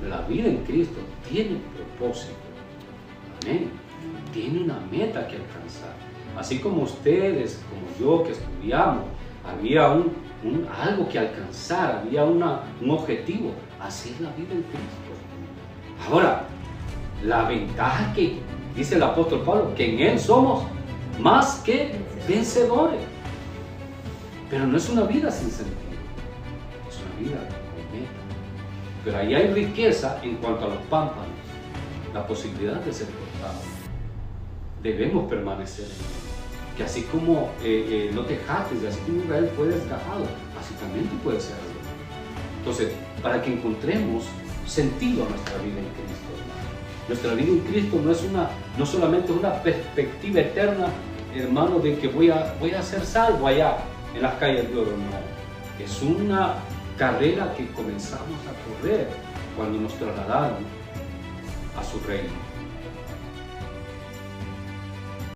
La vida en Cristo tiene propósito. Amén. Tiene una meta que alcanzar. Así como ustedes, como yo que estudiamos, había algo que alcanzar, había un objetivo. Así es la vida en Cristo. Ahora, la ventaja que dice el apóstol Pablo, que en Él somos más que vencedores. Pero no es una vida sin sentido, es una vida con meta. Pero ahí hay riqueza en cuanto a los pámpanos, la posibilidad de ser cortados. Debemos permanecer en Él. Que así como no te jactes, así como Israel fue desgajado, así también tú puedes ser así. Entonces, para que encontremos sentido a nuestra vida en Cristo, nuestra vida en Cristo no solamente una perspectiva eterna, hermano, de que voy a ser salvo allá en las calles de oro, no. Es una carrera que comenzamos a correr cuando nos trasladaron a su reino.